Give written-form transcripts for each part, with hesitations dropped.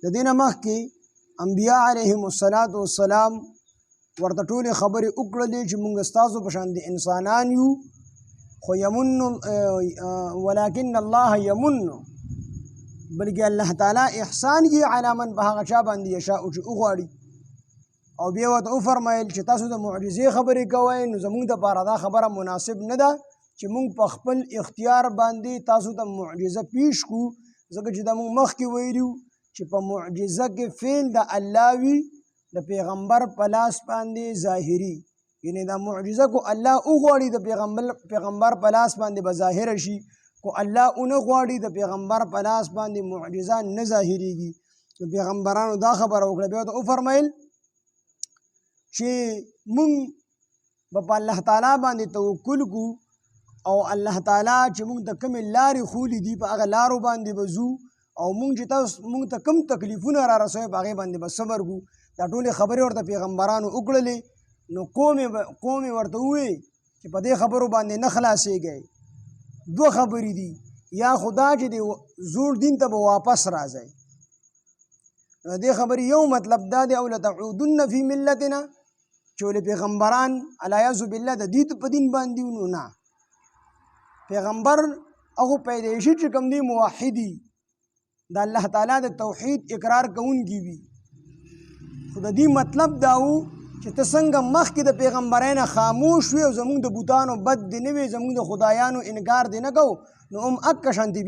د دې نه مخکې انبیا علیهم الصلاة والسلام ورته ټولې خبرې وکړلې چې موږ ستاسو په شان د انسانان یو خو ولکن الله یمن بلکې الله تعالی احسان کوي علی من په هغه چا باندې یشاء چې وغواړي او بیا ورته وفرمایل چې تاسو د معجزې خبرې کوئ نو زموږ دپاره دا خبره مناسب نه ده چې موږ په خپل اختیار باندې تاسو ته معجزه پیش کړو ځکه چې دا موږ مخکې ویلي چې په معجزه کې فعل د الله وي د پیغمبر په لاس باندې ظاهري یعنی دا معجزه کو الله وغواړي د پیغمبر په لاس باندې به ظاهره شي کو الله ونه غواړي د پیغمبر په لاس باندې معجزه نه ظاهریږي نو پیغمبرانو دا خبره وکړه بیا ورته وفرمیل چې موږ به په الله تعالی باندې توکل کو او الله تعالی چې موږ ته کومې لارې ښولي دي په هغه لارو باندې به ځو او موږ چې تاسو موږ ته کوم تکلیفونه را رسوي په هغې باندې به صبر کو دا ټولې خبرې ورته پیغمبرانو وکړلې نو قوم یې ورته وویل چې په دې خبرو باندې نه خلاصېږئ دوه خبرې دي یا خدا چې د زوړ دین ته به واپس راځئ د دې خبرې یو مطلب دا دی او لتعودن فی ملتنا چې ولې پیغمبران علیاذ بالله د دې په دین باندې نو نه پیغمبر هغه پیدایشي چې کوم دی موحدي د الله تعالی د توحید اقرار کوونکي وي خو د دې مطلب دا و چې ته څنګه مخکې د پیغمبرانو خاموش وي او زموږ د بوتانو بد دې نه وي زموږ د خدایانو انکار دې نه کوو نو هم اکه شانتې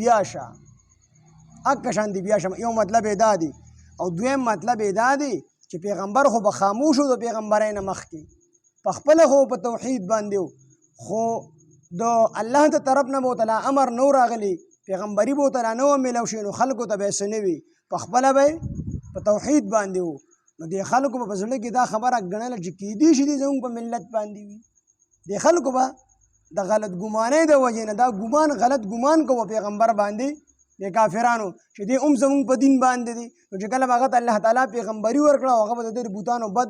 بیا شه یو مطلب یې دا دی او دویم مطلب یې دا دی چې پیغمبر خو به خاموش و د پیغمبرانو مخکې په خپله خو په توحید باندې خو د الله ته طرف نه به ورته امر نو راغلی پیغمبري به ورته را نه میلاو شي نو خلکو ته به یې څه نه وي په خپله به په توحید باندې و نو د خلکو په زړه کې دا خبره ګڼله چې کیدی شي دي زموږ په ملت باندې وي د خلکو به د غلط ګمانۍ د وجې نه دا غلط ګمان کوو پیغمبر باندې د کافرانو چې دی زموږ په دین باندې دي نو چې کله به هغه ته الله تعالی پیغمبري ورکړه او هغه به د دې بوتانو بد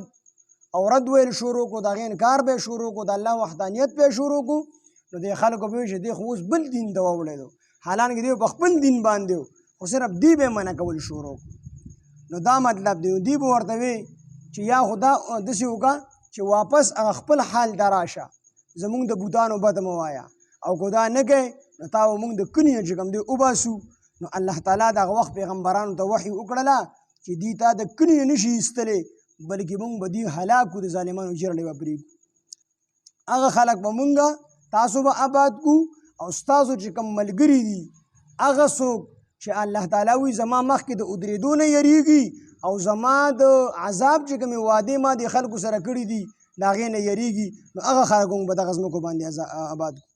او رد ویل شروع کړو د هغې انکار به یې شروع کړو د الله وحدانیت به یې شروع کړو نو د خلکو به وایي چې دی خو اوس بل دین ته واوړېدو حالانکې دی په خپل دین باندې خو صرف دی به یې منع کول شروع نو دا مطلب دی دی به ورته وی چې یا خدا داسې وکړه چې واپس هغه خپل حال ته راشه زموږ د بوتانو بد مه وایه او که دا نه کوې نو تا به موږ د کلي نه چې کوم دی وباسو نو الله تعالی دغه وخت پیغمبرانو ته وحي وکړله چې دوی تا د کلي نه نشي ایستلی بلکې موږ به دوی هلاک کړو د ظالمانو جرړې به پرېږدو هغه خلک به موږ تاسو به آباد کو او ستاسو چې کوم ملګري دي هغه څوک چې الله تعالی وایي زما مخکې د ودرېدو نه یریږي او زما د عذاب چې کومې وعدې ما د خلکو سره کړي دي د هغې نه یریږي نو هغه خلک موږ به دغه ځمکو باندې آباد کړو